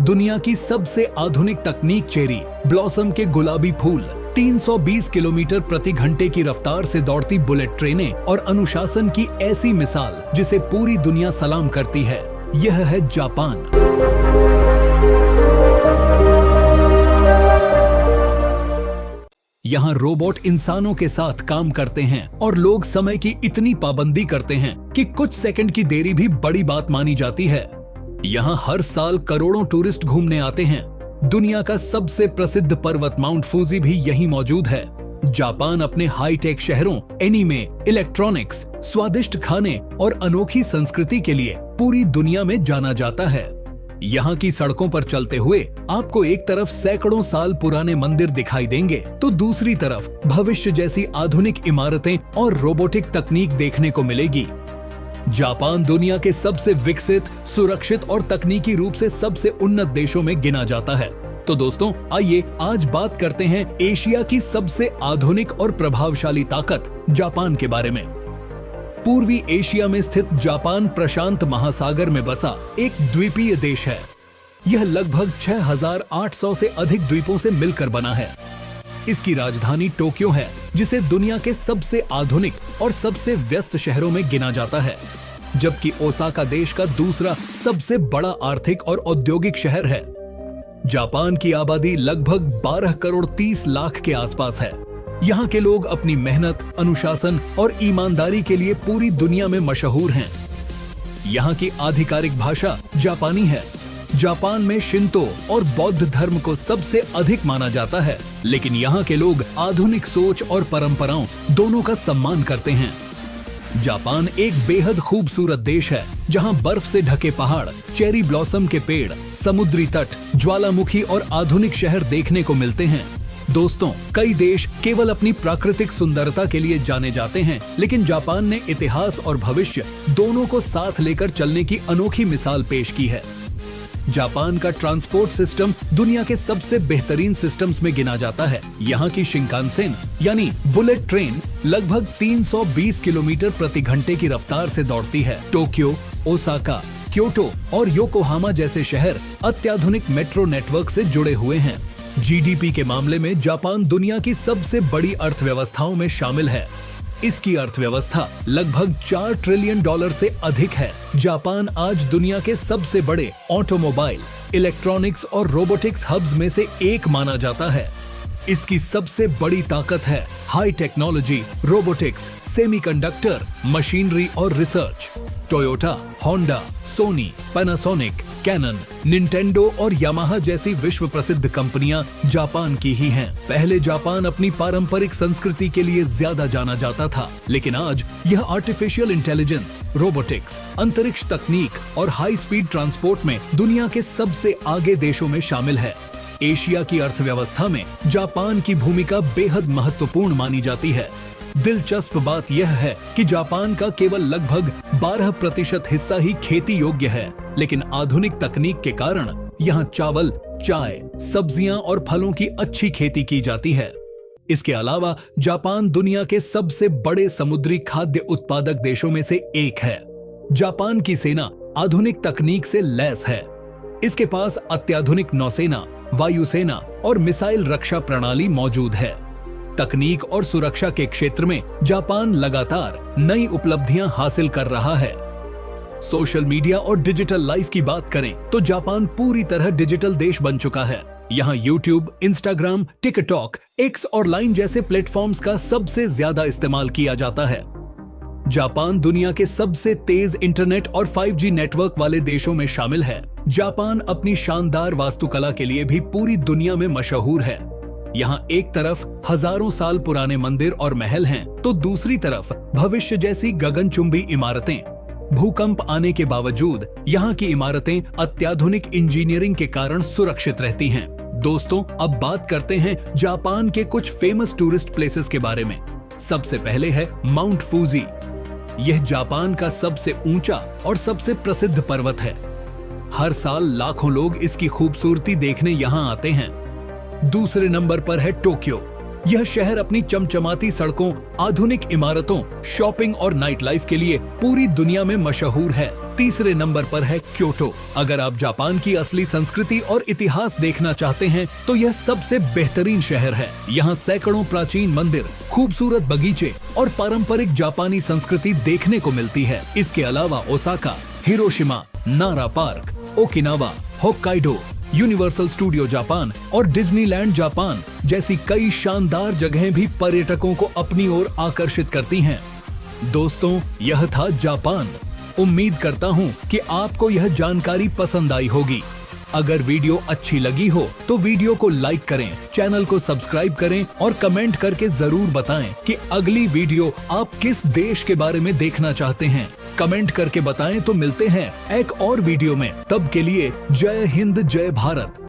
दुनिया की सबसे आधुनिक तकनीक चेरी ब्लॉसम के गुलाबी फूल, 320 किलोमीटर प्रति घंटे की रफ्तार से दौड़ती बुलेट ट्रेनें और अनुशासन की ऐसी मिसाल जिसे पूरी दुनिया सलाम करती है, यह है जापान। यहाँ रोबोट इंसानों के साथ काम करते हैं और लोग समय की इतनी पाबंदी करते हैं कि कुछ सेकंड की देरी भी बड़ी बात मानी जाती है। यहाँ हर साल करोड़ों टूरिस्ट घूमने आते हैं। दुनिया का सबसे प्रसिद्ध पर्वत माउंट फूजी भी यहीं मौजूद है। जापान अपने हाईटेक शहरों, एनीमे, इलेक्ट्रॉनिक्स, स्वादिष्ट खाने और अनोखी संस्कृति के लिए पूरी दुनिया में जाना जाता है। यहाँ की सड़कों पर चलते हुए आपको एक तरफ सैकड़ों साल पुराने मंदिर दिखाई देंगे तो दूसरी तरफ भविष्य जैसी आधुनिक इमारतें और रोबोटिक तकनीक देखने को मिलेगी। जापान दुनिया के सबसे विकसित, सुरक्षित और तकनीकी रूप से सबसे उन्नत देशों में गिना जाता है। तो दोस्तों, आइए आज बात करते हैं एशिया की सबसे आधुनिक और प्रभावशाली ताकत जापान के बारे में। पूर्वी एशिया में स्थित जापान प्रशांत महासागर में बसा एक द्वीपीय देश है। यह लगभग 6,800 से अधिक द्वीपों से मिलकर बना है। इसकी राजधानी टोक्यो है, जिसे दुनिया के सबसे आधुनिक और सबसे व्यस्त शहरों में गिना जाता है, जबकि ओसाका देश का दूसरा सबसे बड़ा आर्थिक और औद्योगिक शहर है। जापान की आबादी लगभग 12 करोड़ 30 लाख के आसपास है। यहाँ के लोग अपनी मेहनत, अनुशासन और ईमानदारी के लिए पूरी दुनिया में मशहूर हैं। यहाँ की आधिकारिक भाषा जापानी है। जापान में शिंतो और बौद्ध धर्म को सबसे अधिक माना जाता है, लेकिन यहाँ के लोग आधुनिक सोच और परंपराओं दोनों का सम्मान करते हैं। जापान एक बेहद खूबसूरत देश है, जहाँ बर्फ से ढके पहाड़, चेरी ब्लॉसम के पेड़, समुद्री तट, ज्वालामुखी और आधुनिक शहर देखने को मिलते हैं। दोस्तों, कई देश केवल अपनी प्राकृतिक सुंदरता के लिए जाने जाते हैं, लेकिन जापान ने इतिहास और भविष्य दोनों को साथ लेकर चलने की अनोखी मिसाल पेश की है। जापान का ट्रांसपोर्ट सिस्टम दुनिया के सबसे बेहतरीन सिस्टम्स में गिना जाता है। यहाँ की शिंकानसेन यानी बुलेट ट्रेन लगभग 320 किलोमीटर प्रति घंटे की रफ्तार से दौड़ती है। टोक्यो, ओसाका, क्योटो और योकोहामा जैसे शहर अत्याधुनिक मेट्रो नेटवर्क से जुड़े हुए हैं। जीडीपी के मामले में जापान दुनिया की सबसे बड़ी अर्थव्यवस्थाओं में शामिल है। इसकी अर्थव्यवस्था लगभग $4 ट्रिलियन से अधिक है। जापान आज दुनिया के सबसे बड़े ऑटोमोबाइल, इलेक्ट्रॉनिक्स और रोबोटिक्स हब्स में से एक माना जाता है। इसकी सबसे बड़ी ताकत है high technology, robotics, semiconductor, machinery और research. Toyota, Honda, Sony, Panasonic, Canon, Nintendo और यामाहा जैसी विश्व प्रसिद्ध कंपनियां जापान की ही हैं। पहले जापान अपनी पारंपरिक संस्कृति के लिए ज्यादा जाना जाता था, लेकिन आज यह आर्टिफिशियल इंटेलिजेंस, रोबोटिक्स, अंतरिक्ष तकनीक और हाई स्पीड ट्रांसपोर्ट में दुनिया के सबसे आगे देशों में शामिल है। एशिया की अर्थव्यवस्था में जापान की भूमिका बेहद महत्वपूर्ण मानी जाती है। दिलचस्प बात यह है कि जापान का केवल लगभग 12% हिस्सा ही खेती योग्य है, लेकिन आधुनिक तकनीक के कारण यहाँ चावल, चाय, सब्जियां और फलों की अच्छी खेती की जाती है। इसके अलावा जापान दुनिया के सबसे बड़े समुद्री खाद्य उत्पादक देशों में से एक है। जापान की सेना आधुनिक तकनीक से लैस है। इसके पास अत्याधुनिक नौसेना, वायुसेना और मिसाइल रक्षा प्रणाली मौजूद है। तकनीक और सुरक्षा के क्षेत्र में जापान लगातार नई उपलब्धियां हासिल कर रहा है। सोशल मीडिया और डिजिटल लाइफ की बात करें तो जापान पूरी तरह डिजिटल देश बन चुका है। यहाँ यूट्यूब, इंस्टाग्राम, टिकटॉक, एक्स और लाइन जैसे प्लेटफॉर्म्स का सबसे ज्यादा इस्तेमाल किया जाता है। जापान दुनिया के सबसे तेज इंटरनेट और 5G नेटवर्क वाले देशों में शामिल है। जापान अपनी शानदार वास्तुकला के लिए भी पूरी दुनिया में मशहूर है। यहाँ एक तरफ हजारों साल पुराने मंदिर और महल हैं, तो दूसरी तरफ भविष्य जैसी गगनचुंबी इमारतें। भूकंप आने के बावजूद यहाँ की इमारतें अत्याधुनिक इंजीनियरिंग के कारण सुरक्षित रहती हैं। दोस्तों, अब बात करते हैं जापान के कुछ फेमस टूरिस्ट प्लेसेस के बारे में। सबसे पहले है माउंट फूजी। यह जापान का सबसे ऊंचा और सबसे प्रसिद्ध पर्वत है। हर साल लाखों लोग इसकी खूबसूरती देखने यहाँ आते हैं। दूसरे नंबर पर है टोक्यो। यह शहर अपनी चमचमाती सड़कों, आधुनिक इमारतों, शॉपिंग और नाइट लाइफ के लिए पूरी दुनिया में मशहूर है। तीसरे नंबर पर है क्योटो। अगर आप जापान की असली संस्कृति और इतिहास देखना चाहते हैं तो यह सबसे बेहतरीन शहर है। यहाँ सैकड़ों प्राचीन मंदिर, खूबसूरत बगीचे और पारंपरिक जापानी संस्कृति देखने को मिलती है। इसके अलावा ओसाका, हिरोशिमा, नारा park, Okinawa, Hokkaido, universal studio Japan और डिज्नीलैंड जापान जैसी कई शानदार जगहें भी पर्यटकों को अपनी ओर आकर्षित करती हैं। दोस्तों, यह था जापान। उम्मीद करता हूं कि आपको यह जानकारी पसंद आई होगी। अगर वीडियो अच्छी लगी हो तो वीडियो को लाइक करें, चैनल को सब्सक्राइब करें और कमेंट करके जरूर बताएं कि अगली वीडियो आप किस देश के बारे में देखना चाहते हैं। कमेंट करके बताएं तो मिलते हैं एक और वीडियो में। तब के लिए जय हिंद, जय भारत।